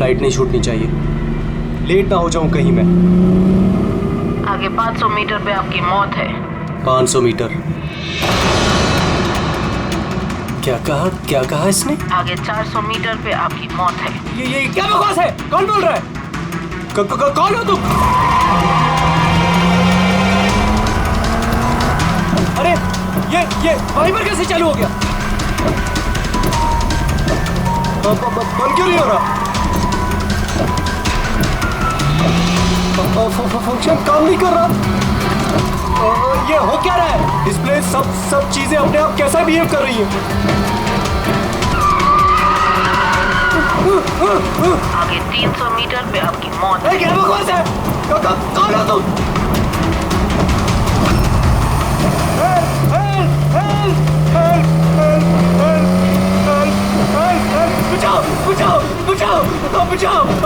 Flight नहीं छूटनी चाहिए, late ना हो जाऊं कहीं मैं। आगे 500 मीटर पे आपकी मौत है। 500 मीटर? क्या कहा इसने? आगे 400 मीटर पे आपकी मौत है। ये क्या बकवास है? कौन बोल रहा है? कौन हो तुम? अरे ये वाइपर कैसे चालू हो गया? बंद क्यों नहीं हो रहा? फंक्शन काम नहीं कर रहा। ये हो क्या रहा है? डिस्प्ले सब चीजें अपने आप कैसा बिहेव कर रही हैं? आगे 300 मीटर पे आपकी मौत है। क्या बकवास है? कौन हो तुम?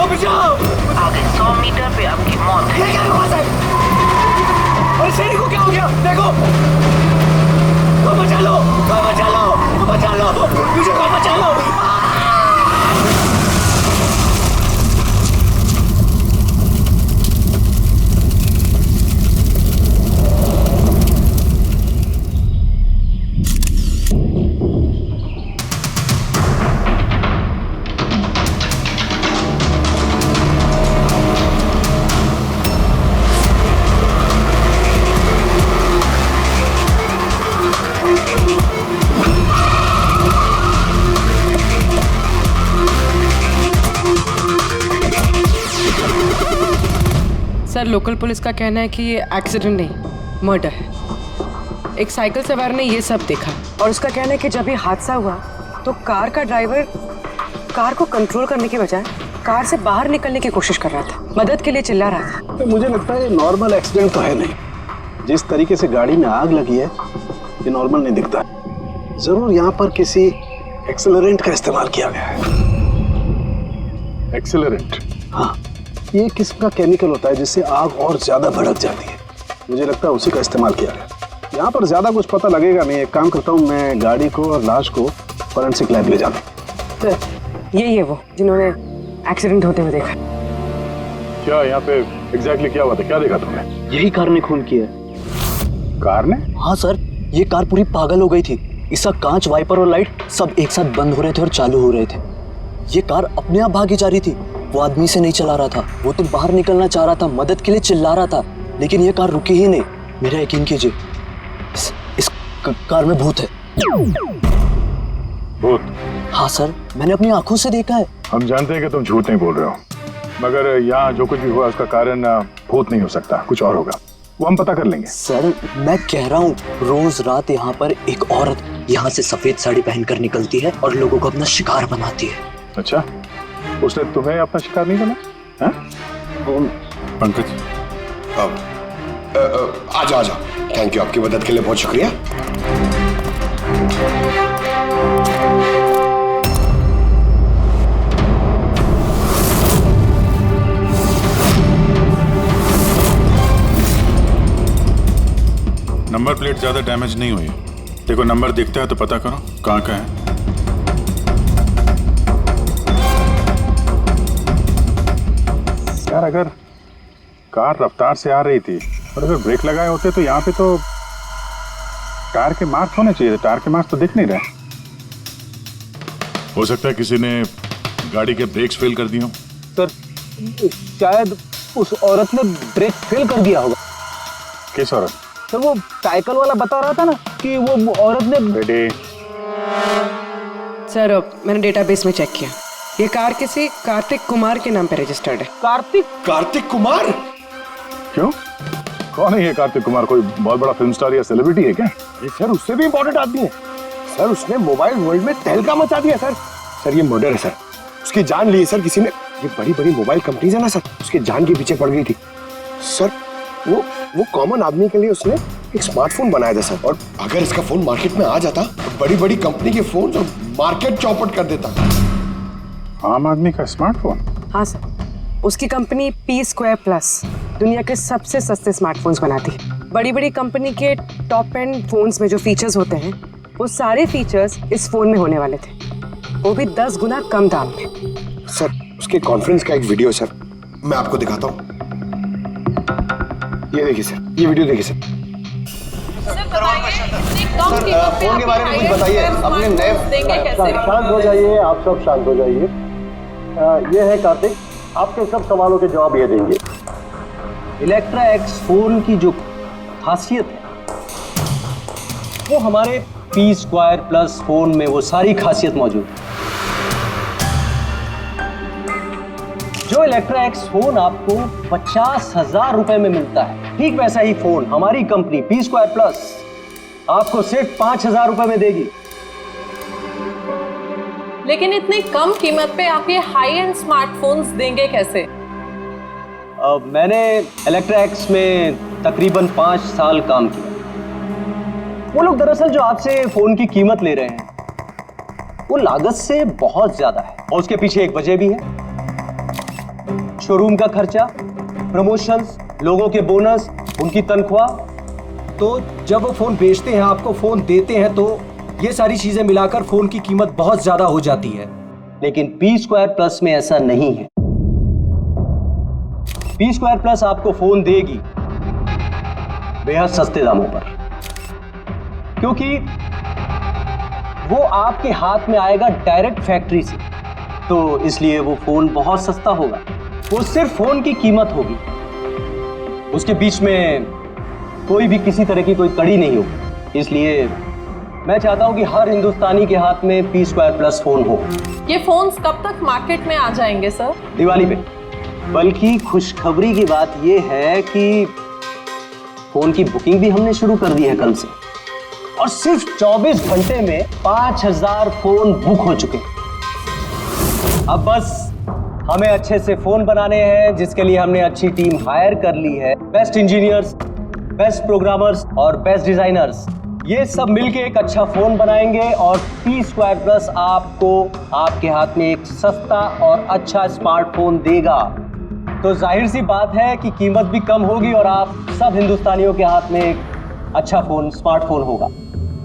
बचाओ! आगे 100 मीटर पे आपकी मौत है। ये क्या बकवास है? अरे शेरी को क्या हो गया? देखो, बचा लो, मुझे बचा लो। सर, लोकल पुलिस का कहना है कि ये एक्सीडेंट नहीं, मर्डर है। एक साइकिल सवार ने ये सब देखा और उसका कहना है कि जब ये हादसा हुआ तो कार का ड्राइवर कार को कंट्रोल करने के बजाय कार से बाहर निकलने की कोशिश कर रहा था, मदद के लिए चिल्ला रहा था। तो मुझे लगता है ये नॉर्मल एक्सीडेंट तो है नहीं। जिस तरीके से गाड़ी में आग लगी है ये नॉर्मल नहीं दिखता। जरूर यहाँ पर किसी एक्सेलरेंट का इस्तेमाल किया गया है। एक्सेलरेंट? हाँ, ये एक किस्म का केमिकल होता है जिससे आग और ज्यादा भड़क जाती है। मुझे लगता है उसी का इस्तेमाल किया गया। यहाँ पर ज्यादा कुछ पता लगेगा नहीं। एक काम करता हूँ, मैं गाड़ी को और लाश को फोरेंसिक लैब ले जाता हूँ। सर, यही है वो जिन्होंने एक्सीडेंट होते हुए देखा। क्या यहाँ पे एग्जैक्टली क्या हुआ था? क्या देखा तुमने? यही कार ने खून किया। कार ने? हाँ सर, ये कार पूरी पागल हो गई थी। इसका कांच, वाइपर और लाइट सब एक साथ बंद हो रहे थे और चालू हो रहे थे। ये कार अपने आप भागी जा रही थी। वो आदमी से नहीं चला रहा था, वो तो बाहर निकलना चाह रहा था, मदद के लिए चिल्ला रहा था, लेकिन ये कार रुकी ही नहीं। मेरा यकीन कीजिए, इस कार में भूत है। भूत? हाँ सर, मैंने अपनी आंखों से देखा है। हम जानते हैं कि तुम झूठ नहीं बोल रहे हो, मगर यहाँ जो कुछ भी हुआ उसका कारण भूत नहीं हो सकता, कुछ और होगा। वो हम पता कर लेंगे। सर, मैं कह रहा हूँ, रोज रात यहाँ पर एक औरत यहाँ से सफेद साड़ी पहनकर निकलती है और लोगों को अपना शिकार बनाती है। अच्छा, उसने तुम्हें अपना शिकार नहीं बना? पंकज, आजा। थैंक यू, आपकी मदद के लिए बहुत शुक्रिया। नंबर प्लेट ज्यादा डैमेज नहीं हुई। देखो, नंबर दिखता है तो पता करो कहाँ का है। यार, अगर कार रफ्तार से आ रही थी और अगर ब्रेक लगाए होते तो यहाँ पे तो टायर के मार्क्स होने चाहिए थे। टायर के मार्क्स तो दिख नहीं रहे। हो सकता है किसी ने गाड़ी के ब्रेक्स फेल कर दिए हो। सर, शायद उस औरत ने ब्रेक फेल कर दिया होगा। किस औरत? सर, वो साइकिल वाला बता रहा था ना कि वो औरत ने। बेटे, सर, मैंने डेटाबेस में चेक किया, ये कार किसी कार्तिक कुमार के नाम पे रजिस्टर्ड है। कार्तिक कुमार? क्यों? कौन है ये कार्तिक कुमार? कोई बहुत बड़ा फिल्म स्टार या सेलिब्रिटी है क्या? ये सर उससे भी इम्पोर्टेंट आदमी है सर। उसने मोबाइल वर्ल्ड में तहलका मचा दिया सर। ये मर्डर है सर। उसकी जान ली है सर किसी ने। ये बड़ी बड़ी मोबाइल कंपनीज है ना सर, उसके जान के पीछे पड़ गई थी सर। वो कॉमन आदमी के लिए उसने एक स्मार्टफोन बनाया था सर। और अगर इसका फोन मार्केट में आ जाता तो बड़ी बड़ी कंपनी के फोन और मार्केट चौपट कर देता। आम आदमी का स्मार्टफोन? हाँ सर, उसकी कंपनी P2+ दुनिया के सबसे सस्ते स्मार्टफोन्स बनाती है। बड़ी बड़ी कंपनी के टॉप एंड फोन्स में जो फीचर्स होते हैं वो सारे फीचर्स इस फोन में होने वाले थे, वो भी 10 गुना कम दाम में। सर उसके कॉन्फ्रेंस का एक वीडियो सर, मैं आपको दिखाता हूँ। ये देखिए सर, ये वीडियो देखिए सर। फोन के बारे में कुछ बताइए, अपने नए देंगे कैसे? शांत हो जाइए, आप सब शांत हो जाइए। ये है कार्तिक, आपके सब सवालों के जवाब ये देंगे। इलेक्ट्रा एक्स फोन की जो खासियत है वो हमारे पी स्क्वायर प्लस फोन में वो सारी खासियत मौजूद है। जो इलेक्ट्रा एक्स फोन आपको 50,000 रुपए में मिलता है, ठीक वैसा ही फोन हमारी कंपनी पी स्क्वायर प्लस आपको सिर्फ 5,000 रुपए में देगी। लेकिन इतनी कम कीमत पे आप ये हाई एंड स्मार्टफोन्स देंगे कैसे? मैंने इलेक्ट्रा एक्स में तकरीबन 5 साल काम किया। वो लोग दरअसल जो आपसे फोन की कीमत ले रहे हैं वो लागत से बहुत ज्यादा है, और उसके पीछे एक वजह भी है। शोरूम का खर्चा, प्रमोशंस, लोगों के बोनस, उनकी तनख्वाह। तो जब वो फोन बेचते हैं, आपको फोन देते हैं, तो ये सारी चीजें मिलाकर फोन की कीमत बहुत ज्यादा हो जाती है। लेकिन पी स्क्वायर प्लस में ऐसा नहीं है। पी स्क्वायर प्लस आपको फोन देगी बेहद सस्ते दामों पर, क्योंकि वो आपके हाथ में आएगा डायरेक्ट फैक्ट्री से, तो इसलिए वो फोन बहुत सस्ता होगा। वो सिर्फ फोन की कीमत होगी, उसके बीच में कोई भी किसी तरह की कोई कड़ी नहीं होगी। इसलिए मैं चाहता हूं कि हर हिंदुस्तानी के हाथ में पी स्क्वायर प्लस फोन हो। ये फोन्स कब तक मार्केट में आ जाएंगे सर? दिवाली पे। बल्कि खुशखबरी की बात यह है कि फोन की बुकिंग भी हमने शुरू कर दी है कल से, और सिर्फ 24 घंटे में 5,000 फोन बुक हो चुके। अब बस हमें अच्छे से फोन बनाने हैं, जिसके लिए हमने अच्छी टीम हायर कर ली है। बेस्ट इंजीनियर्स, बेस्ट प्रोग्रामर्स और बेस्ट डिजाइनर्स, ये सब मिलके एक अच्छा फोन बनाएंगे, और पी स्क्वायर प्लस आपको आपके हाथ में एक सस्ता और अच्छा स्मार्टफोन देगा। तो जाहिर सी बात है कि कीमत भी कम होगी और आप सब हिंदुस्तानियों के हाथ में एक अच्छा फोन, स्मार्टफोन होगा।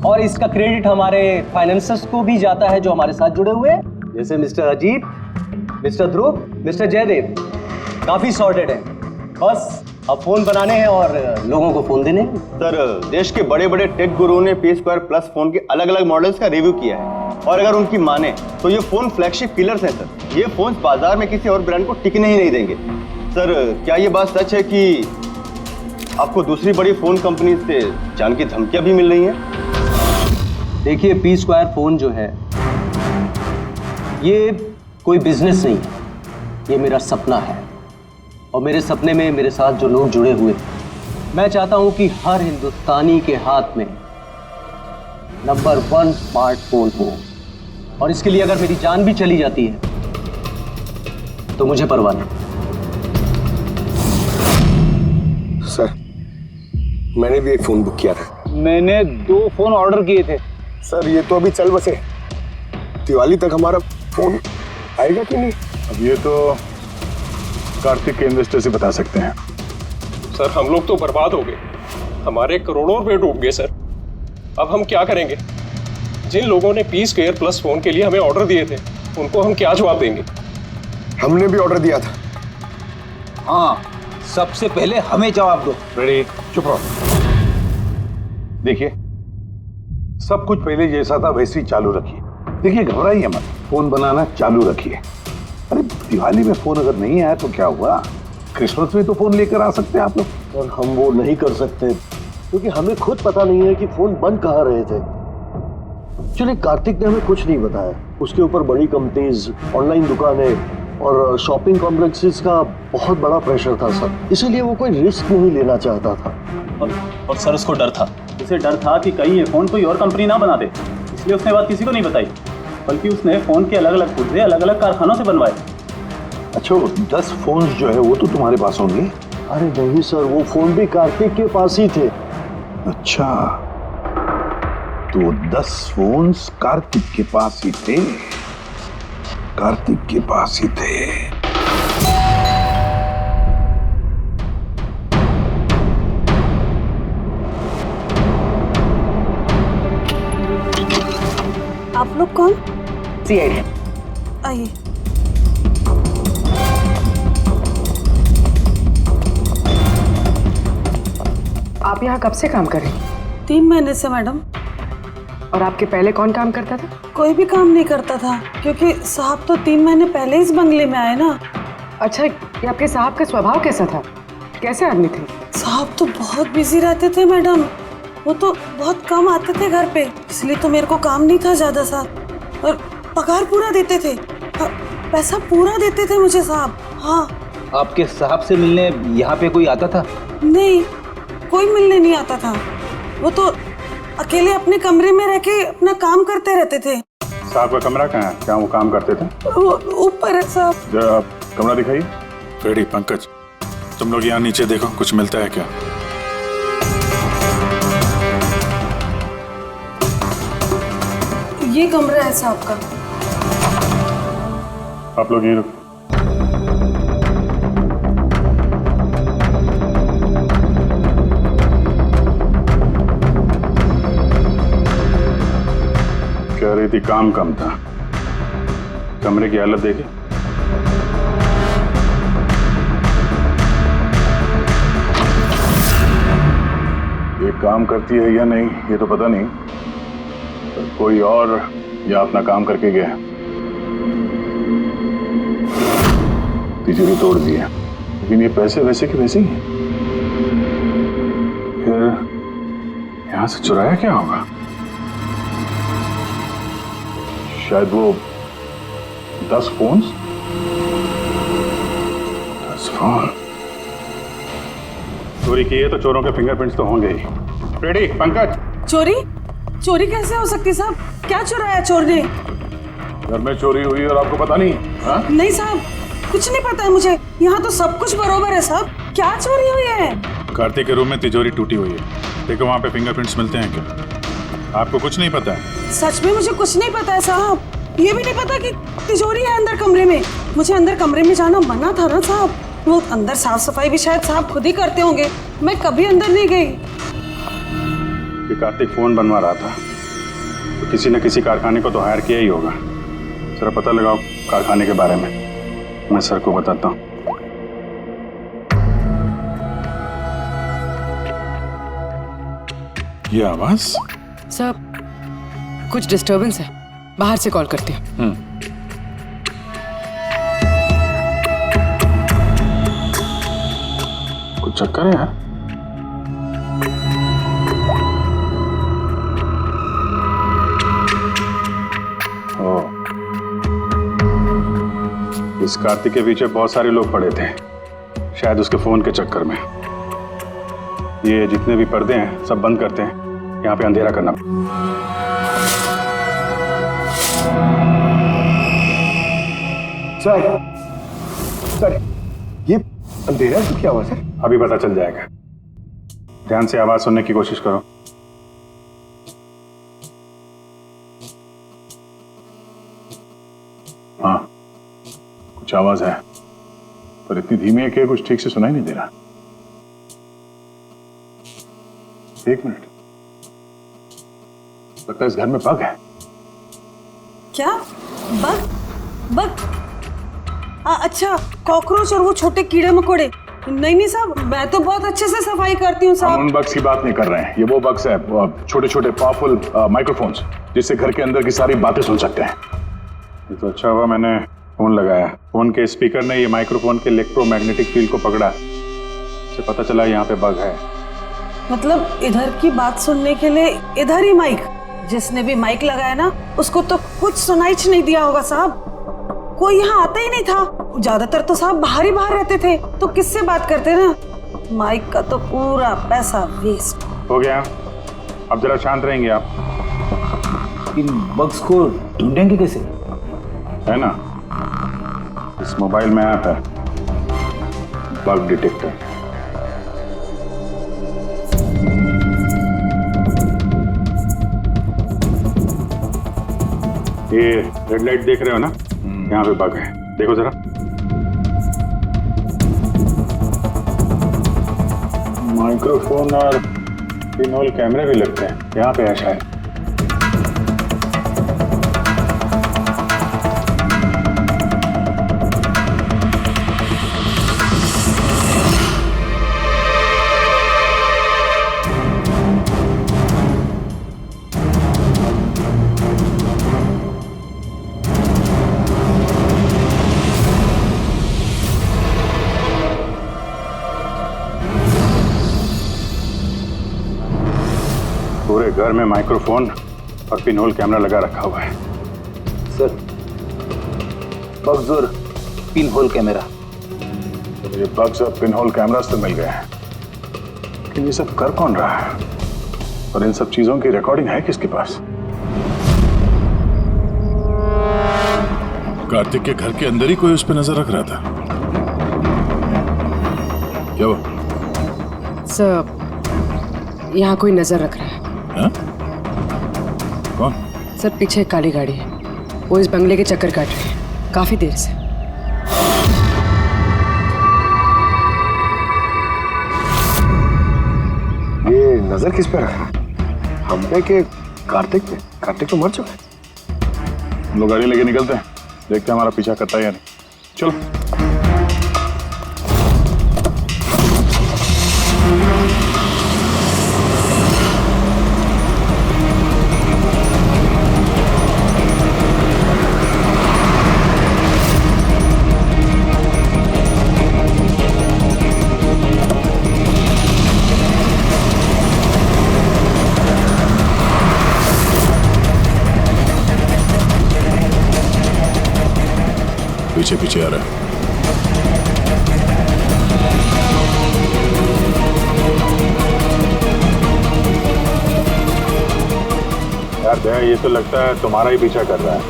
और इसका क्रेडिट हमारे फाइनेंसर्स को भी जाता है जो हमारे साथ जुड़े हुए हैं, जैसे मिस्टर अजीत, मिस्टर ध्रुव, मिस्टर जयदेव। काफी सॉर्टेड है, बस अब फोन बनाने हैं और लोगों को फोन देने हैं। सर, देश के बड़े बड़े टेक गुरुओं ने पी स्क्वायर प्लस फोन के अलग अलग मॉडल्स का रिव्यू किया है, और अगर उनकी माने तो ये फोन फ्लैगशिप किलर्स हैं सर। ये फोन बाजार में किसी और ब्रांड को टिकने ही नहीं देंगे। सर, क्या ये बात सच है कि आपको दूसरी बड़ी फोन कंपनी से जान की धमकियां भी मिल रही हैं? देखिए, पी स्क्वायर फोन जो है ये कोई बिजनेस नहीं है, ये मेरा सपना है। और मेरे सपने में मेरे साथ जो लोग जुड़े हुए थे, मैं चाहता हूं कि हर हिंदुस्तानी के हाथ में नंबर 1 स्मार्टफोन हो, और इसके लिए अगर मेरी जान भी चली जाती है तो मुझे परवाह नहीं। सर, मैंने भी एक फोन बुक किया था। मैंने 2 फोन ऑर्डर किए थे। सर, ये तो अभी चल बसे, दिवाली तक हमारा फोन आएगा कि नहीं? अब ये तो कार्तिक के इन्वेस्टर से बता सकते हैं। सर, हम लोग तो बर्बाद हो गए, हमारे करोड़ों रुपए डूब गए सर। अब हम क्या करेंगे? जिन लोगों ने पी स्क्वायर प्लस फोन के लिए हमें ऑर्डर दिए थे, उनको हम क्या जवाब देंगे? हमने भी ऑर्डर दिया था। हाँ, सबसे पहले हमें जवाब दो। रेडी, चुप रहो। देखिए, सब कुछ पहले जैसा था वैसे ही चालू रखिए। देखिए, घबराइए मत, फोन बनाना चालू रखिए। अरे, दिवाली में फोन अगर नहीं आया तो क्या हुआ? क्रिसमस में तो फोन लेकर आ सकते हैं आप लोग। और हम वो नहीं कर सकते क्योंकि हमें खुद पता नहीं है कि फोन बन कहाँ रहे थे। चलिए, कार्तिक ने हमें कुछ नहीं बताया। उसके ऊपर बड़ी कंपनीज, ऑनलाइन दुकानें और शॉपिंग कॉम्प्लेक्सेस का बहुत बड़ा प्रेशर था सर, इसीलिए वो कोई रिस्क नहीं लेना चाहता था। और सर, उसको डर था। उसे डर था कि कहीं ये फोन कोई और कंपनी ना बना दे, इसलिए उसने बात किसी को नहीं बताई, बल्कि उसने फोन के अलग अलग पुर्जे अलग अलग कारखानों से बनवाए। अच्छा, 10 फोन जो है वो तो तुम्हारे पास होंगे? अरे नहीं सर, वो फोन भी कार्तिक के पास ही थे। अच्छा, तो 10 फोन कार्तिक के पास ही थे। कार्तिक के पास ही थे। आप लोग कौन? सीआईडी। आइए। आप यहाँ कब से काम कर रही? 3 महीने से मैडम। और आपके पहले कौन काम करता था? कोई भी काम नहीं करता था, क्योंकि साहब तो 3 महीने पहले इस बंगले में आए ना। अच्छा, ये आपके साहब का स्वभाव कैसा था? कैसे आदमी थे? साहब तो बहुत बिजी रहते थे मैडम, वो तो बहुत कम आते थे घर पे, इसलिए तो मेरे को काम नहीं था ज्यादा साहब। और पगार पूरा देते थे, पैसा पूरा देते थे मुझे साहब। हाँ। आपके साहब से मिलने यहाँ पे कोई आता था? नहीं, कोई मिलने नहीं आता था। वो तो अकेले अपने कमरे में रह के अपना काम करते रहते थे। साहब का कमरा कहाँ है? क्या वो काम करते थे? वो ऊपर है साहब। जरा आप कमरा दिखाइए। फ्रेडी, पंकज, तुम लोग यहाँ नीचे देखो, कुछ मिलता है क्या? ये कमरा है साहब का। आप लोग यहीं रुको। कह रही थी काम कम था, कमरे की हालत देखी। ये काम करती है या नहीं ये तो पता नहीं, पर कोई और या अपना काम करके गया। तिजोरी तोड़ दी है, लेकिन ये पैसे वैसे के वैसे ही हैं। फिर यहां से चुराया क्या होगा? शायद वो 10 फोन। चोरी की है तो चोरों के फिंगरप्रिंट्स तो होंगे ही। रेडी पंकज? चोरी कैसे हो सकती साहब? क्या चुराया चोर ने? घर में चोरी हुई और आपको पता नहीं? हा? नहीं साहब, कुछ नहीं पता है मुझे। यहाँ तो सब कुछ बरोबर है साहब। क्या चोरी हुई है? कार्तिक के रूम में तिजोरी टूटी हुई है, देखो वहाँ पे फिंगरप्रिंट्स मिलते हैं क्या? आपको कुछ नहीं पता है? सच में मुझे कुछ नहीं पता है साहब। ये भी नहीं पता कि तिजोरी है अंदर कमरे में। मुझे अंदर कमरे में जाना मना था ना साहब। वो अंदर साफ सफाई भी शायद साहब खुद ही करते होंगे, मैं कभी अंदर नहीं गई। कि कार्तिक फोन बनवा रहा था तो किसी न किसी कारखाने को तो हायर किया ही होगा। जरा पता लगाओ कारखाने के बारे में, मैं सर को बताता हूँ। ये आवाज? सर, कुछ डिस्टरबेंस है, बाहर से कॉल करते हैं। कुछ चक्कर है यार। इस कार्तिक के पीछे बहुत सारे लोग पड़े थे, शायद उसके फोन के चक्कर में। ये जितने भी पर्दे हैं सब बंद करते हैं, यहाँ पे अंधेरा करना। सर, ये अंधेरा से क्या हुआ सर? अभी पता चल जाएगा, ध्यान से आवाज सुनने की कोशिश करो। हाँ, कुछ आवाज है, पर इतनी धीमी है कि कुछ ठीक से सुनाई नहीं दे रहा। एक मिनट, लगता है इस घर में बग है। क्या बग? बग? अच्छा, कॉकरोच और वो छोटे कीड़े मकोड़े। नहीं साहब, मैं तो बहुत अच्छे से सफाई करती हूँ साहब। हम उन बग्स की बात नहीं कर रहे हैं, ये वो बग्स है, छोटे छोटे पावरफुल माइक्रोफोन्स, जिससे घर के अंदर की सारी बातें सुन सकते हैं। ये तो अच्छा हुआ मैंने फोन लगाया। फोन के स्पीकर ने ये माइक्रोफोन के इलेक्ट्रोमैग्नेटिक फील्ड को पकड़ा, इससे पता चला यहाँ पे बग है। मतलब इधर की बात सुनने के लिए इधर ही माइक? जिसने भी माइक लगाया ना, उसको तो कुछ सुनाई नहीं दिया होगा साहब। कोई यहाँ आता ही नहीं था, ज्यादातर तो साहब बाहर ही बाहर रहते थे, तो किससे बात करते ना? माइक का तो पूरा पैसा वेस्ट हो गया। अब जरा शांत रहेंगे आप। इन बग्स को ढूंढेंगे कैसे? है ना, इस मोबाइल में ऐप है बग डिटेक्टर। ये रेड लाइट देख रहे हो ना, यहाँ पे बग है, देखो जरा। माइक्रोफोन और पिनहोल कैमरे भी लगते हैं, यहाँ पे है शायद। घर में माइक्रोफोन और पिनहोल कैमरा लगा रखा हुआ है। सर, बग्स और पिनहोल कैमरा। ये बग्स और पिनहोल कैमरास तो मिल गए हैं, लेकिन ये सब कर कौन रहा है और इन सब चीजों की रिकॉर्डिंग है किसके पास? कार्तिक के घर के अंदर ही कोई उस पर नजर रख रहा था। क्या हुआ? सर, यहाँ कोई नजर रख रहा है। हा? कौन? सर, पीछे एक काली गाड़ी है, वो इस बंगले के चक्कर काट रही है काफी देर से। ये नजर किस पे रखा? हम पे के कार्तिक पे? कार्तिक तो मर चुका है। हम लोग गाड़ी लेके निकलते हैं, देखते हैं हमारा पीछा करता है या नहीं। चलो। पीछे पीछे आ रहा है। यार जया, ये तो लगता है तुम्हारा ही पीछा कर रहा है।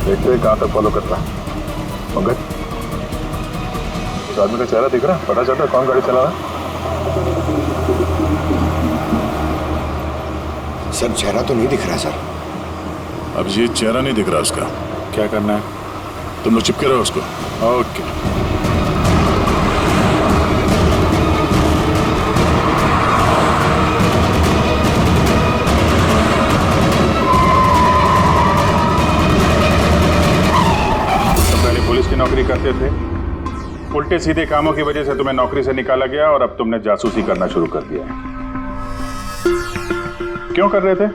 देखते हैं कहां तक फॉलो करता है। पंकज, उस आदमी का चेहरा दिख रहा है? पता चलता है कौन गाड़ी चला रहा है? सर, चेहरा तो नहीं दिख रहा सर। अब ये चेहरा नहीं दिख रहा उसका, क्या करना है? तुम लोग चिपके रहो उसको। ओके। पहले पुलिस की नौकरी करते थे, उल्टे सीधे कामों की वजह से तुम्हें नौकरी से निकाला गया और अब तुमने जासूसी करना शुरू कर दिया है। क्यों कर रहे थे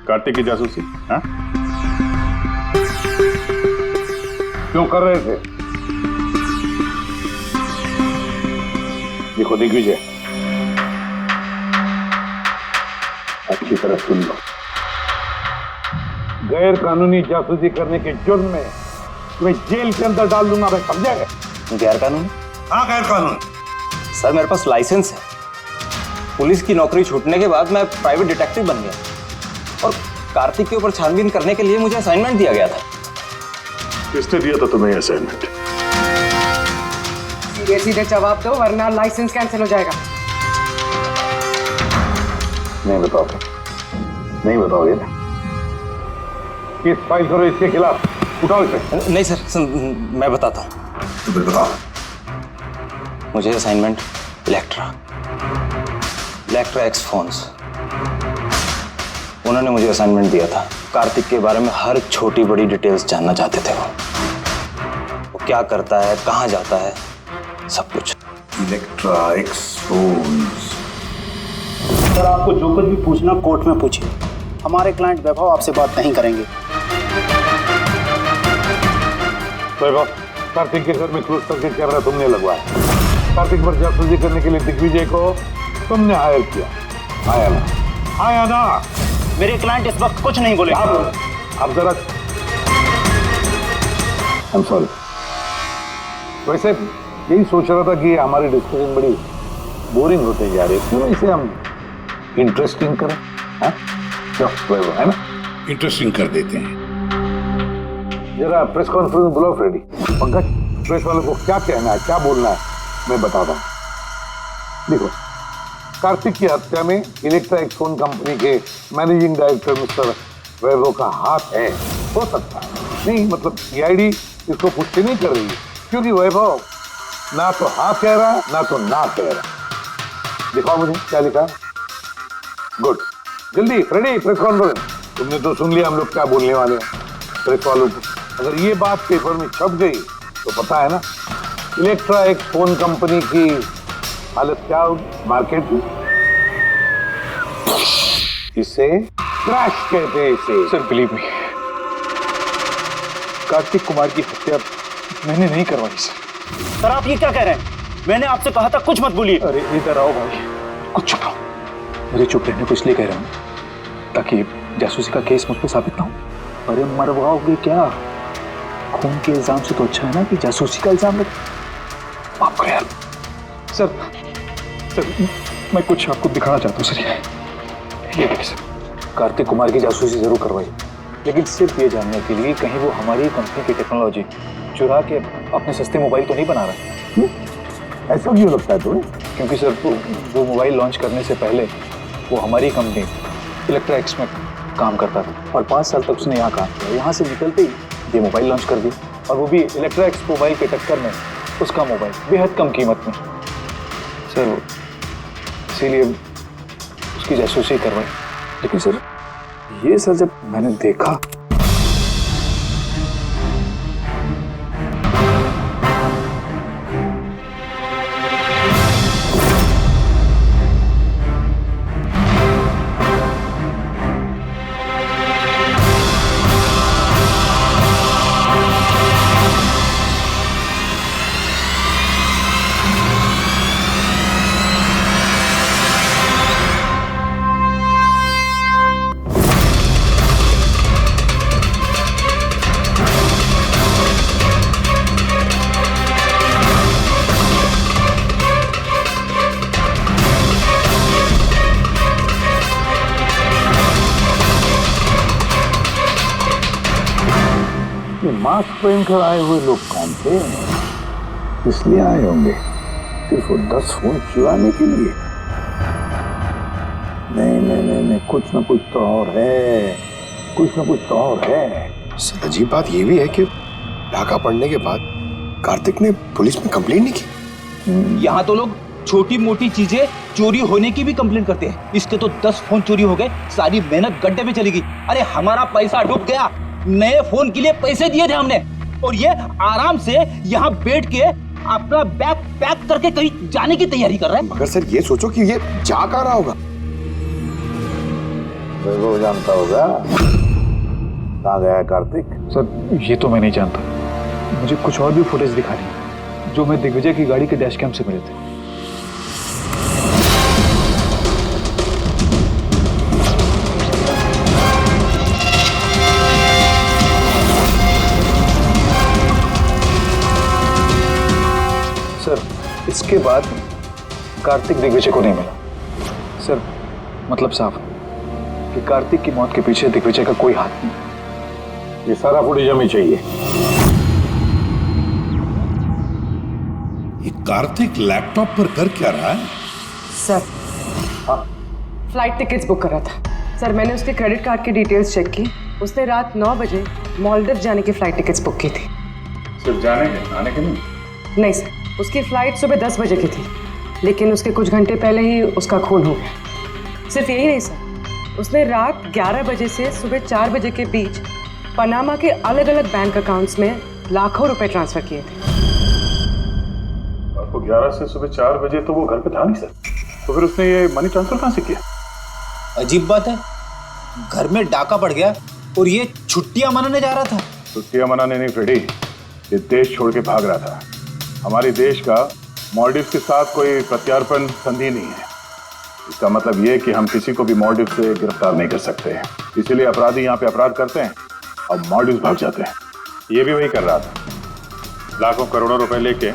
कार्तिक की जासूसी? हाँ? क्यों कर रहे थे? देखो दिग्विजय, अच्छी तरह सुन लो। गैर कानूनी जासूसी करने के जुर्म में तुम्हें जेल के अंदर डाल दूंगा, मैं समझा गया? गैर कानूनी? हाँ, गैर कानूनी। सर, मेरे पास लाइसेंस है। पुलिस की नौकरी छूटने के बाद मैं प्राइवेट डिटेक्टिव बन गया और कार्तिक के ऊपर छानबीन करने के लिए मुझे असाइनमेंट दिया गया था। किसने दिया था तुम्हें असाइनमेंट? सीधे सीधे जवाब दो वरना लाइसेंस कैंसिल हो जाएगा। नहीं बताओगे? नहीं बताओगे ना? केस फाइल करो इसके खिलाफ, उठाओ इसे। नहीं सर, मैं बताता हूँ। तो फिर बताओ। मुझे असाइनमेंट इलेक्ट्रा एक्स फोन्स, उन्होंने मुझे असाइनमेंट दिया था। कार्तिक के बारे में हर छोटी बड़ी डिटेल्स जानना चाहते थे। वो क्या करता है, कहाँ जाता है, सब कुछ। Electra x phones. सर, आपको जो कुछ भी पूछना कोर्ट में पूछिए। हमारे क्लाइंट वैभव आपसे बात नहीं करेंगे। वैभव, कार्तिक के घर में क्रूज सर्किट कैमरा तुमने लगवाया। कार्तिक पर जासूसी करने के लिए दिग्विजय को तुमने हायर किया। आया ना? मेरे क्लाइंट इस वक्त कुछ नहीं बोले। आप जरा, I'm sorry। वैसे यही सोच रहा था कि हमारी डिस्कशन बड़ी बोरिंग होते जा रही है, क्यों इसे हम इंटरेस्टिंग करें? हाँ, है ना? इंटरेस्टिंग कर देते हैं। जरा प्रेस कॉन्फ्रेंस बुलाओ फ्रेडी। पंकज, प्रेस वालों को क्या कहना है, क्या बोलना है, मैं बताता हूँ। देखो, कार्तिक की हत्या में इलेक्ट्रा एक्स फोन कंपनी के मैनेजिंग डायरेक्टर मिस्टर वैभव का हाथ है, हो सकता है। नहीं मतलब सीआईडी इसको पुष्टि नहीं कर रही है, क्योंकि वैभव ना तो हाँ कह रहा ना तो ना कह रहा। दिखाओ मुझे क्या लिखा। गुड, जल्दी फ्रेडी, प्रेस कॉन्फ्रेंस। तुमने तो सुन लिया हम लोग क्या बोलने वाले हैं। प्रेस वालों को अगर ये बात पेपर में छप गई तो पता है ना इलेक्ट्रा एक्स फोन कंपनी की हालत क्या होगी मार्केट में। इसे क्रैश कहते हैं इसे। Sir believe me, Kartik Kumar की हत्या मैंने नहीं करवाई सर। सर, आप ये क्या कह रहे हैं? मैंने आपसे कहा था कुछ मत बोलिए। अरे इधर आओ भाई, कुछ चुप रहो। मुझे चुप रहने को इसलिए कह रहा हूँ ताकि जासूसी का केस मुझ पर साबित ना हो। अरे मरवाओगे क्या? खून के इल्जाम से तो अच्छा है ना कि जासूसी का इल्जाम लगे। माफ करो यार सर, मैं कुछ आपको दिखाना चाहता हूँ सर। ये देखिए सर, कार्तिक कुमार की जासूसी जरूर करवाई, लेकिन सिर्फ ये जानने के लिए कहीं वो हमारी कंपनी की टेक्नोलॉजी चुरा के अपने सस्ते मोबाइल तो नहीं बना रहा। ऐसा क्यों लगता है तुम्हें? क्योंकि सर वो मोबाइल लॉन्च करने से पहले वो हमारी कंपनी इलेक्ट्रा एक्स में काम करता था और 5 साल तक उसने यहाँ काम किया। यहाँ से निकलते ही ये मोबाइल लॉन्च कर दिया, और वो भी इलेक्ट्रा एक्स मोबाइल के टक्कर में उसका मोबाइल बेहद कम कीमत में सर, इसीलिए उसकी जासूसी करवाई। लेकिन सर ये सर जब मैंने देखा मास्क पहनकर आए हुए लोग कौन थे? इसलिए आए होंगे सिर्फ वो 10 फोन चुराने के लिए? नहीं, कुछ ना कुछ तो और है, कुछ ना कुछ तो और है। सर अजीब बात ये भी है कि डाका पड़ने के बाद कार्तिक ने पुलिस में कंप्लेंट नहीं की। यहाँ तो लोग छोटी मोटी चीजें चोरी होने की भी कंप्लेंट करते हैं। इसके तो 10 फोन चोरी हो गए, सारी मेहनत गड्ढे में चली गई। अरे हमारा पैसा डूब गया, नए फोन के लिए पैसे दिए थे हमने, और ये आराम से यहाँ बैठ के अपना बैग पैक करके कहीं जाने की तैयारी कर रहा है। मगर सर ये सोचो कि ये जा कहाँ रहा होगा? वो जानता होगा कहाँ गया है कार्तिक। सर ये तो मैं नहीं जानता, मुझे कुछ और भी फुटेज दिखानी है जो मैं दिग्विजय की गाड़ी के डैश कैम से मिले थे। सर इसके बाद कार्तिक दिग्विजय को नहीं मिला। सर मतलब साफ कि कार्तिक की मौत के पीछे दिग्विजय का कोई हाथ नहीं। ये सारा फुटेज हमें चाहिए। ये कार्तिक लैपटॉप पर कर क्या रहा है? सर फ्लाइट टिकट्स बुक कर रहा था। सर मैंने उसके क्रेडिट कार्ड की डिटेल्स चेक की, उसने रात 9 बजे मालदीव जाने की फ्लाइट टिकट्स बुक की थी। सिर्फ जाने के, आने के नहीं? नहीं सर, उसकी फ्लाइट सुबह 10 बजे की थी, लेकिन उसके कुछ घंटे पहले ही उसका खून हो गया। सिर्फ यही नहीं सर, उसने रात 11 बजे से सुबह 4 बजे के बीच पनामा के अलग अलग बैंक अकाउंट्स में लाखों रुपए ट्रांसफर किए थे। आपको 11 से सुबह 4 बजे तो वो घर पे था नहीं सर, तो फिर उसने ये मनी ट्रांसफर कहाँ से किया? अजीब बात है, घर में डाका पड़ गया और ये छुट्टियां मनाने जा रहा था। छुट्टियां मनाने नहीं फ्रेडी, ये देश छोड़ के भाग रहा था। हमारे देश का मालदीव के साथ कोई प्रत्यार्पण संधि नहीं है। इसका मतलब ये कि हम किसी को भी मालदीव से गिरफ्तार नहीं कर सकते हैं, इसीलिए अपराधी यहाँ पे अपराध करते हैं और मालदीव भाग जाते हैं। ये भी वही कर रहा था, लाखों करोड़ों रुपए लेके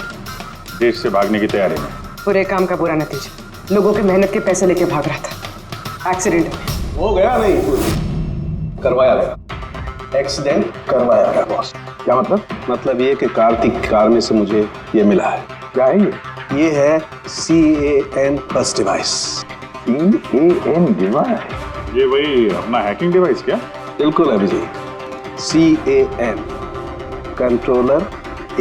देश से भागने की तैयारी में। बुरे काम का बुरा नतीजा, लोगों के मेहनत के पैसे लेके भाग रहा था। एक्सीडेंट हो गया नहीं, करवाया गया। एक्सीडेंट करवाया गया बॉस। क्या मतलब? मतलब ये कि कार्तिक की कार में से मुझे ये मिला है। क्या है ये? ये है CAN बस डिवाइस। CAN device? ये वही अपना हैकिंग डिवाइस क्या? बिल्कुल Abhijit, CAN controller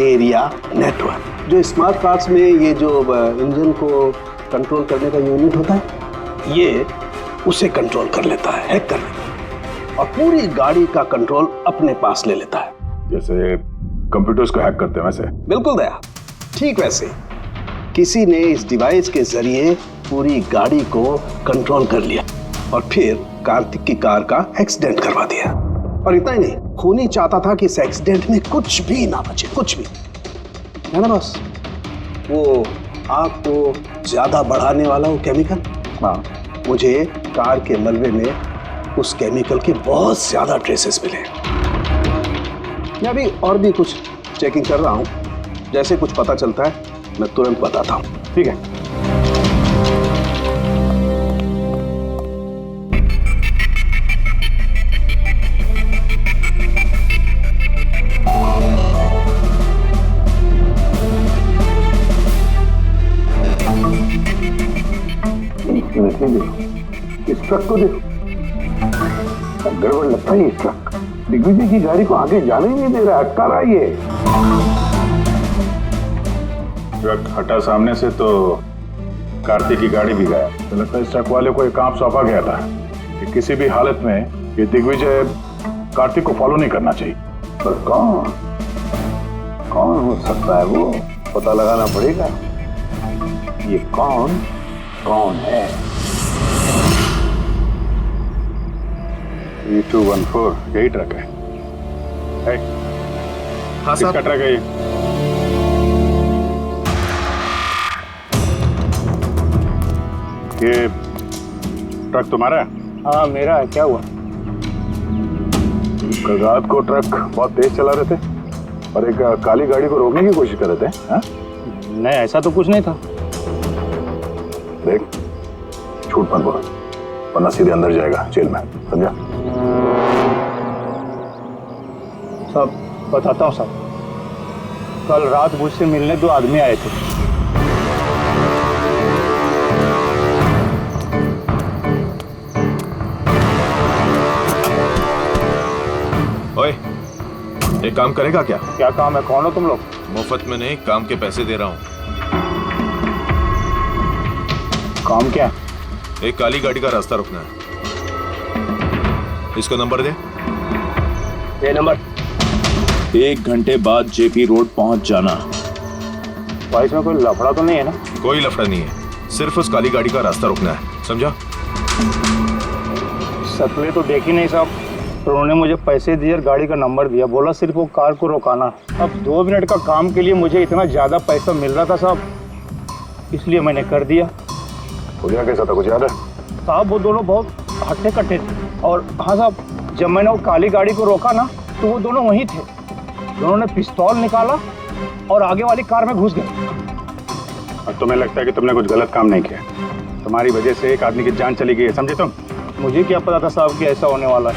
area network. जो स्मार्ट कार्स में ये जो इंजन को कंट्रोल करने का यूनिट होता है, ये उसे कंट्रोल कर लेता है, हैक कर लेता है और पूरी गाड़ी का कंट्रोल अपने पास ले लेता है। जैसे कंप्यूटर्स को हैक करते हैं वैसे? बिल्कुल दया, ठीक वैसे किसी ने इस डिवाइस के जरिए पूरी गाड़ी को कंट्रोल कर लिया और फिर कार्तिक की कार का एक्सीडेंट करवा दिया। और इतना ही नहीं, खूनी चाहता था कि इस एक्सीडेंट में कुछ भी ना बचे, कुछ भी, है ना बॉस? वो आग को ज्यादा बढ़ाने वाला वो केमिकल, हाँ, मुझे कार के मलबे में उस केमिकल के बहुत ज्यादा ट्रेसेस मिले। मैं अभी और भी कुछ चेकिंग कर रहा हूं, जैसे कुछ पता चलता है मैं तुरंत बताता हूं। ठीक है? इस ट्रक को देखो, गड़बड़ लगता है। ये ट्रक दिग्विजय की गाड़ी को आगे जाने ही नहीं दे रहा, अटका रहा है ये। ट्रक हटा सामने से तो कार्तिक की गाड़ी भी गया। तो लगता है इस ट्रक वाले को एक काम सौंपा गया था कि किसी भी हालत में ये दिग्विजय कार्तिक को फॉलो नहीं करना चाहिए। पर कौन हो सकता है वो, पता लगाना पड़ेगा। ये कौन है? 3214 यही ट्रक है। हाँ किसका ट्रक है ये? ये ट्रक तुम्हारा है? हाँ मेरा है। क्या हुआ? कल रात को ट्रक बहुत तेज चला रहे थे और एक काली गाड़ी को रोकने की कोशिश कर रहे थे। हाँ? नहीं ऐसा तो कुछ नहीं था। देख, झूठ मत बोल वरना सीधे अंदर जाएगा जेल में, समझा? सब बताता हूँ साहब। कल रात मुझसे मिलने 2 आदमी आए थे। ओए, एक काम करेगा क्या? क्या काम है? कौन हो तुम लोग? मुफ्त में नहीं, काम के पैसे दे रहा हूँ। काम क्या? एक काली गाड़ी का रास्ता रुकना है। इसको नंबर दे। ये नंबर। 1 घंटे बाद जेपी रोड पहुंच जाना। भाई इसमें कोई लफड़ा तो नहीं है ना? कोई लफड़ा नहीं है, सिर्फ उस काली गाड़ी का रास्ता रुकना है, समझा? शक्लें तो देखी नहीं साहब, तो उन्होंने मुझे पैसे दिए और गाड़ी का नंबर दिया, बोला सिर्फ वो कार को रोकाना। अब 2 मिनट का काम के लिए मुझे इतना ज्यादा पैसा मिल रहा था साहब, इसलिए मैंने कर दिया। पुलिया कैसा था, कुछ याद है? साहब वो दोनों बहुत हट्टे कट्टे थे। और हाँ साहब, जब मैंने वो काली गाड़ी को रोका ना तो वो दोनों वहीं थे। दोनों ने पिस्तौल निकाला और आगे वाली कार में घुस गए। और तुम्हें लगता है कि तुमने कुछ गलत काम नहीं किया? तुम्हारी वजह से एक आदमी की जान चली गई है, समझे तुम? मुझे क्या पता था साहब कि ऐसा होने वाला है।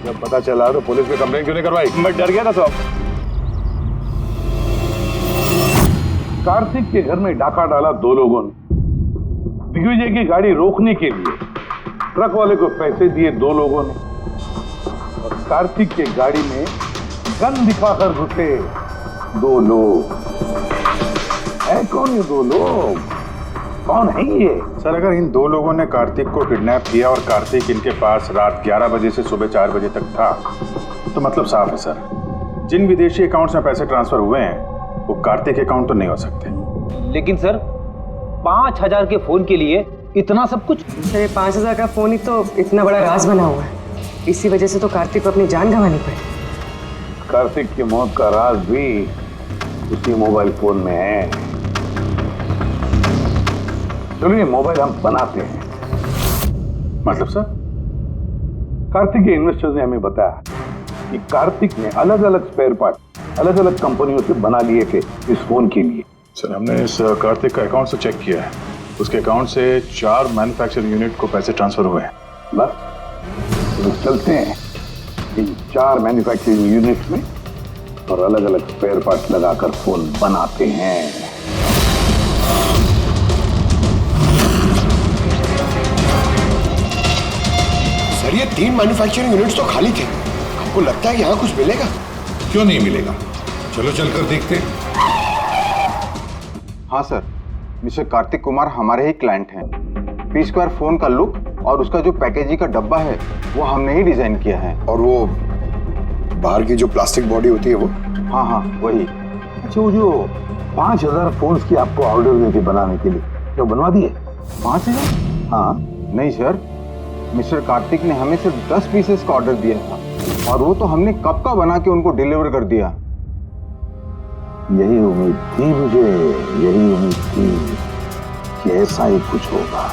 जब पता चला तो पुलिस में कंप्लेंट क्यों नहीं करवाई? मैं डर गया था साहब। कार्तिक के घर में डाका डाला 2 लोगों ने। दिग्विजय की गाड़ी रोकने के लिए ट्रक वाले को पैसे दिए 2 लोगों ने, और कार्तिक के गाड़ी में गन दिखाकर घुसे 2 लोग। है कौन ये 2 लोग? कौन है ये? सर, अगर इन 2 लोगों ने कार्तिक को किडनैप किया और कार्तिक इनके पास रात 11 बजे से सुबह 4 बजे तक था, तो मतलब साफ है सर, जिन विदेशी अकाउंट्स में पैसे ट्रांसफर हुए हैं वो कार्तिक अकाउंट तो नहीं हो सकते। लेकिन सर 5000 के फोन के लिए इतना सब कुछ? सर 5000 का फोन ही तो इतना बड़ा राज बना हुआ है, इसी वजह से तो कार्तिक को अपनी जान गंवानी पड़ी। कार्तिक की मौत का राज भी उसी मोबाइल फोन में है। चलो ये मोबाइल हम बनाते हैं। मतलब सर? कार्तिक के इन्वेस्टर्स ने हमें बताया कि कार्तिक ने अलग अलग स्पेयर पार्ट अलग अलग कंपनियों से बना लिए थे इस फोन के लिए। सर, हमने इस कार्तिक का अकाउंट से चेक किया है, उसके अकाउंट से 4 मैन्युफैक्चरिंग यूनिट को पैसे ट्रांसफर हुए हैं। बस तो चलते हैं इन 4 मैन्युफैक्चरिंग यूनिट में और अलग अलग स्पेयर पार्ट लगाकर फोन बनाते हैं। सर ये 3 मैन्युफैक्चरिंग यूनिट्स तो खाली थे, आपको लगता है यहाँ कुछ मिलेगा? क्यों नहीं मिलेगा, चलो चलकर देखते हैं। हाँ सर, मिस्टर कार्तिक कुमार हमारे ही क्लाइंट हैं। पी स्क्वायर फोन का लुक और उसका जो पैकेजिंग का डब्बा है वो हमने ही डिजाइन किया है। और वो बाहर की जो प्लास्टिक बॉडी होती है वो? हाँ हाँ वही। अच्छा, वो जो 5000 फोन्स की आपको ऑर्डर दी थी बनाने के लिए, जो बनवा दिए? 5000? हाँ। नहीं सर, मिस्टर कार्तिक ने हमें सिर्फ 10 पीसेस का ऑर्डर दिया था और वो तो हमने कब का बना के उनको डिलीवर कर दिया। यही उम्मीद थी मुझे, यही उम्मीद थी कि ऐसा ही कुछ होगा।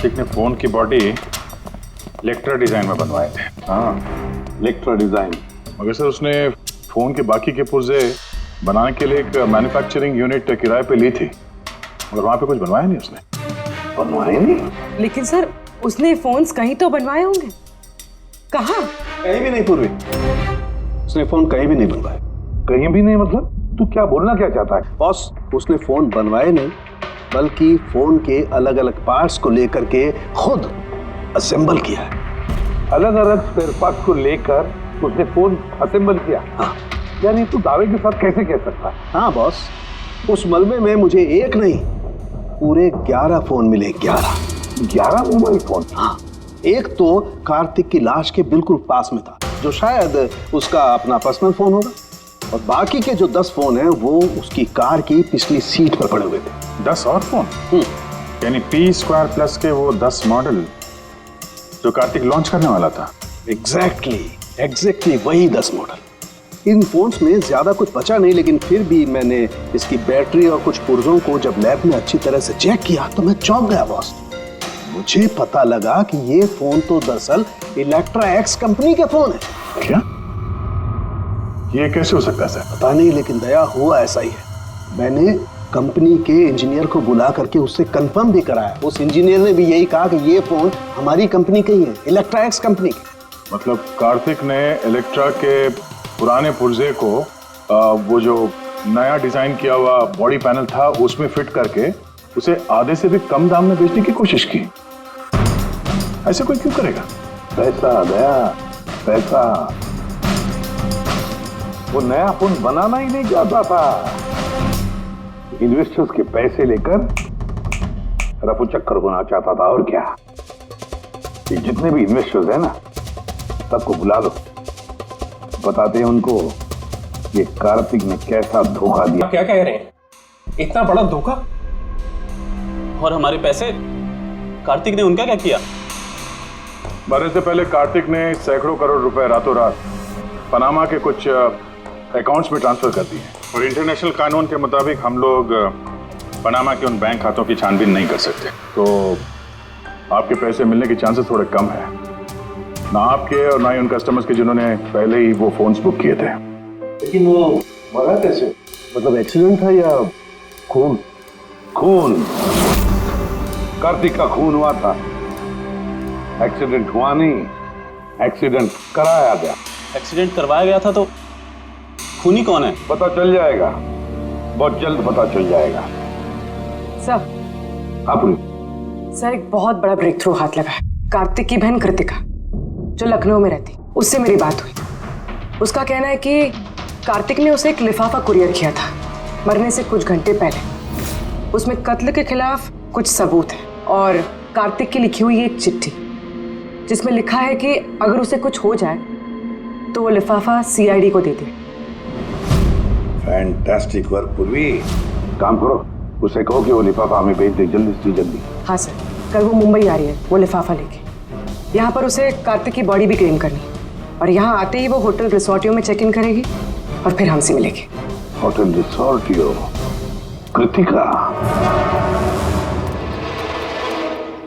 कार्तिक ने फोन की बॉडी इलेक्ट्रा डिजाइन में बनवाए थे। हाँ, इलेक्ट्रा डिजाइन। मगर सर उसने फोन के बाकी के पुर्जे बनाने के लिए एक मैन्युफैक्चरिंग यूनिट किराए पे ली थी, मगर वहां पे कुछ बनवाया नहीं उसने। बनवाए नहीं? लेकिन सर उसने फोन्स कहीं तो बनवाए होंगे। कहाँ? कहीं भी नहीं पूर्वी, उसने फोन कहीं भी नहीं बनवाए। कहीं भी नहीं मतलब? तू क्या बोलना क्या चाहता है? बॉस, उसने फोन बनवाए नहीं, बल्कि फोन के अलग अलग पार्ट्स को लेकर के खुद असेंबल किया है। अलग अलग स्पेयर पार्ट्स को लेकर उसने फोन असेंबल किया? हाँ। यानी तू दावे के साथ कैसे कह सकता है? हाँ बॉस, उस मलबे में मुझे एक नहीं पूरे 11 फोन मिले। 11 मोबाइल फोन? हाँ, एक तो कार्तिक की लाश के बिल्कुल पास में था, जो शायद उसका अपना पर्सनल फोन होगा, और बाकी के जो 10 फोन हैं वो उसकी कार की पिछली सीट पर पड़े हुए थे। 10 और फोन? यानी P2+ के वो 10 मॉडल जो कार्तिक लॉन्च करने वाला था। एग्जैक्टली वही 10 मॉडल। इन फोन्स में ज्यादा कुछ बचा नहीं, लेकिन फिर भी मैंने इसकी बैटरी और कुछ पुर्जों को जब लैब में अच्छी तरह से चेक किया तो मैं चौंक गया बॉस। मुझे पता लगा कि ये फोन तो दरअसल इलेक्ट्रा एक्स कंपनी के फोन है। क्या? ये कैसे हो सकता है सर? पता नहीं, लेकिन दया हुआ ऐसा ही है। मैंने कंपनी के इंजीनियर को बुला करके उससे कंफर्म भी कराया। उस इंजीनियर ने भी यही कहा कि ये फोन हमारी कंपनी का ही है, इलेक्ट्रा एक्स कंपनी के। मतलब कार्तिक ने इलेक्ट्रा के पुराने पुर्जे को वो जो नया डिजाइन किया हुआ बॉडी पैनल था उसमें फिट करके उसे आधे से भी कम दाम में बेचने की कोशिश की। ऐसे कोई क्यों करेगा? पैसा दया, पैसा। वो नया फोन बनाना ही नहीं चाहता था, इन्वेस्टर्स के पैसे लेकर रफू चक्कर होना चाहता था। और क्या, ये जितने भी इन्वेस्टर्स हैं ना, सबको बुला लो, बताते हैं उनको ये कार्तिक ने कैसा धोखा दिया। क्या कह रहे हैं? इतना बड़ा धोखा? और हमारे पैसे कार्तिक ने उनका क्या किया? मरने से पहले कार्तिक ने सैकड़ों करोड़ रुपए रातों रात पनामा के कुछ अकाउंट्स में ट्रांसफर कर दिए, और इंटरनेशनल कानून के मुताबिक हम लोग पनामा के उन बैंक खातों की छानबीन नहीं कर सकते। तो आपके पैसे मिलने के चांसेस थोड़े कम है, ना आपके और ना ही उन कस्टमर्स के जिन्होंने पहले ही वो फोन्स बुक किए थे। लेकिन वो मरा कैसे? मतलब एक्सीडेंट था या खून? खून, कार्तिक का खून हुआ था। एक्सीडेंट हुआ नहीं, एक्सीडेंट कराया गया। एक्सीडेंट करवाया गया था तो खूनी कौन है? पता चल जाएगा, बहुत जल्द पता चल जाएगा। सर। हाँ सर, एक बहुत बड़ा ब्रेक थ्रू हाथ लगा है। कार्तिक की बहन कृतिका, जो लखनऊ में रहती, उससे मेरी बात हुई। उसका कहना है कि कार्तिक ने उसे एक लिफाफा कुरियर किया था मरने से कुछ घंटे पहले। उसमें कत्ल के खिलाफ कुछ सबूत है और कार्तिक की लिखी हुई एक चिट्ठी, जिसमें लिखा है कि अगर उसे कुछ हो जाए तो वो लिफाफा CID को दे दे। फैंटास्टिक वर्क पूर्वी। काम करो, उसे कहो कि वो लिफाफा हमें भेज दे जल्दी से जल्दी। हाँ सर, कल वो मुंबई आ रही है वो लिफाफा लेके। यहाँ पर उसे कार्तिक की बॉडी भी क्लेम करनी है, और यहाँ आते ही वो होटल रिसोर्टियो में चेक इन करेगी और फिर हमसे मिलेगी। होटल रिसोर्टियो? Kritika?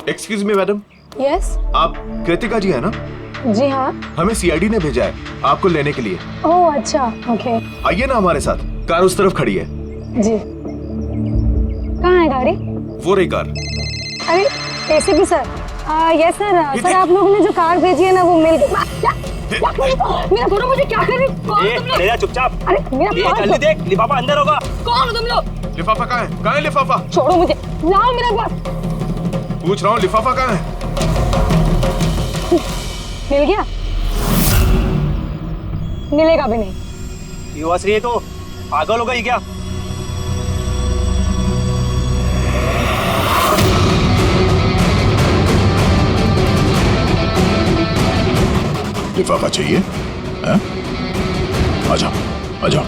Excuse me madam. Yes. आप कृतिका जी है ना? जी हाँ। हमें CID ने भेजा है आपको लेने के लिए। ओह अच्छा, ओके। आइए ना हमारे साथ, कार उस तरफ खड़ी है। जी। कहाँ है गाड़ी? वो रही कार। अरे ACP sir. Yes sir. Sir आप लोगों ने जो कार भेजी है ना वो मिल गई। मेरा फोन मुझे क्या कर रही हो? चुपचाप। अरे मेरा जल्दी देख, लिफाफा अंदर होगा। कौन हो तुम लोग? लिफाफा कहाँ है? कहाँ है लिफाफा? छोड़ो मुझे, लाओ मेरा पास। पूछ रहा हूँ लिफाफा कहाँ है? मिल गया? मिलेगा भी नहीं। युवाश्री है तो पागल हो गई क्या? लिफाफा चाहिए? आ जाओ, आ जाओ।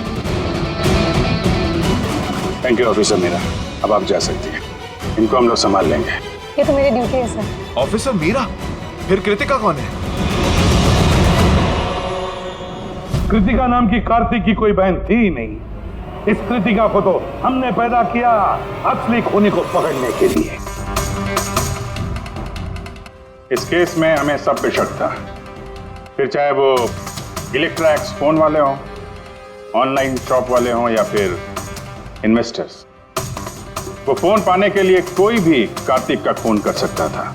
थैंक यू ऑफिसर मीरा, अब आप जा सकती हैं। इनको हम लोग संभाल लेंगे। ये तो मेरी ड्यूटी है सर। ऑफिसर मीरा? फिर कृतिका कौन है? कृतिका नाम की कार्तिक की कोई बहन थी नहीं। इस कृतिका को तो हमने पैदा किया असली खूनी को पकड़ने के लिए। इस केस में हमें सब पे शक था, फिर चाहे वो इलेक्ट्रैक्स फोन वाले हों, ऑनलाइन शॉप वाले हों या फिर इन्वेस्टर्स। वो फोन पाने के लिए कोई भी कार्तिक का खून कर सकता था।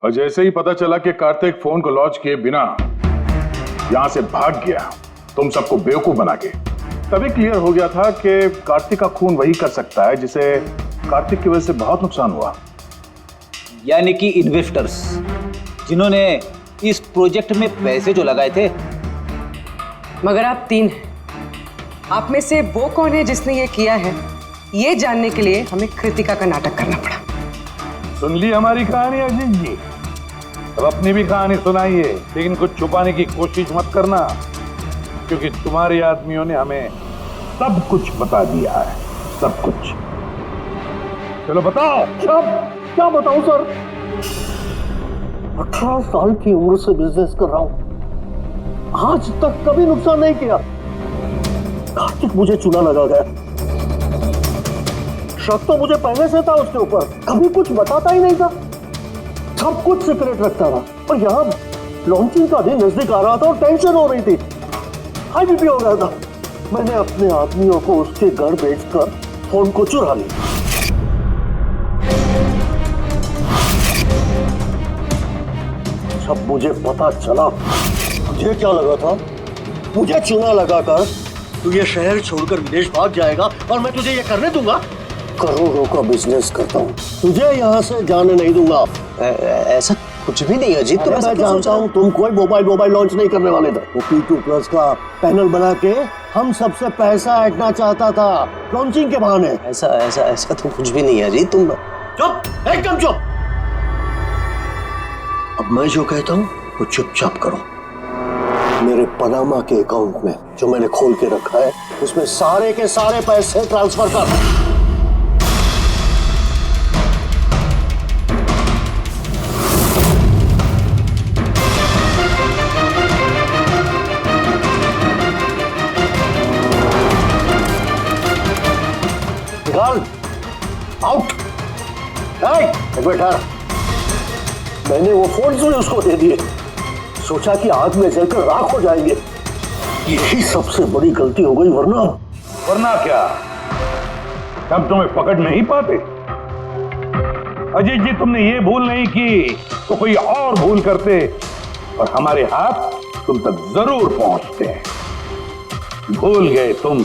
और जैसे ही पता चला कि कार्तिक फोन को लॉन्च किए बिना यहां से भाग गया, तुम सबको बेवकूफ बना के, तभी क्लियर हो गया था कि कार्तिक का खून वही कर सकता है जिसे कार्तिक की वजह से बहुत नुकसान हुआ। यानी कि इन्वेस्टर्स जिन्होंने इस प्रोजेक्ट में पैसे जो लगाए थे। मगर आप 3 हैं। आप में से वो कौन है जिसने ये किया है, ये जानने के लिए हमें कृतिका का नाटक करना पड़ा। सुन ली हमारी कहानी अजीत जी, अब अपनी भी कहानी सुनाइए, लेकिन कुछ छुपाने की कोशिश मत करना, क्योंकि तुम्हारे आदमियों ने हमें सब कुछ बता दिया है, सब कुछ। चलो बताओ। क्या बताऊं सर? 18 साल की उम्र से बिजनेस कर रहा हूं, आज तक कभी नुकसान नहीं किया। कार्तिक मुझे चूना लगा गया। शक तो मुझे पहले से था उसके ऊपर, कभी कुछ बताता ही नहीं था, सब कुछ सीक्रेट रखता था। और यहाँ लॉन्चिंग का दिन नजदीक आ रहा था और टेंशन हो रही थी, हाई बीपी हो गया था। मैंने अपने आदमियों को उसके घर भेजकर फोन को चुरा लिया। जब मुझे पता चला, मुझे क्या लगा था, मुझे चूना लगाकर तू ये शहर छोड़कर विदेश भाग जाएगा और मैं तुझे ये करने दूंगा। करोड़ों का बिजनेस करता हूँ, तुझे यहाँ से जाने नहीं दूंगा। ऐसा कुछ भी नहीं अजीत। तो मैं जानता हूँ तुम कोई मोबाइल लॉन्च नहीं करने वाले थे। वो P2+ का पैनल बना के हम सबसे पैसा ऐंठना चाहता था लॉन्चिंग के बहाने। ऐसा तो कुछ भी नहीं है अजीत। तुम चुप, एकदम चुप। अब मैं जो कहता हूँ वो चुपचाप करो। मेरे पनामा के अकाउंट में जो मैंने खोल के रखा है, उसमें सारे के सारे पैसे ट्रांसफर कर। निकाल, आउट। एक बेटा, मैंने वो फोन भी उसको दे दिए, सोचा कि आग में जलकर राख हो जाएंगे। यही सबसे बड़ी गलती हो गई, वरना क्या हम तुम्हें पकड़ नहीं पाते? अजीत जी, तुमने ये भूल नहीं की तो कोई और भूल करते और हमारे हाथ तुम तक जरूर पहुंचते। भूल गए तुम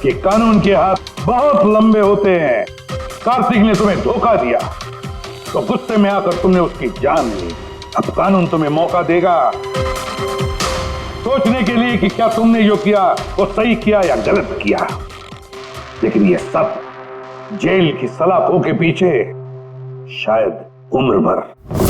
कि कानून के हाथ बहुत लंबे होते हैं। कार्तिक ने तुम्हें धोखा दिया तो गुस्से में आकर तुमने उसकी जान ली। अब कानून तुम्हें मौका देगा सोचने के लिए कि क्या तुमने जो किया वो सही किया या गलत किया। लेकिन ये सब जेल की सलाखों के पीछे शायद उम्र भर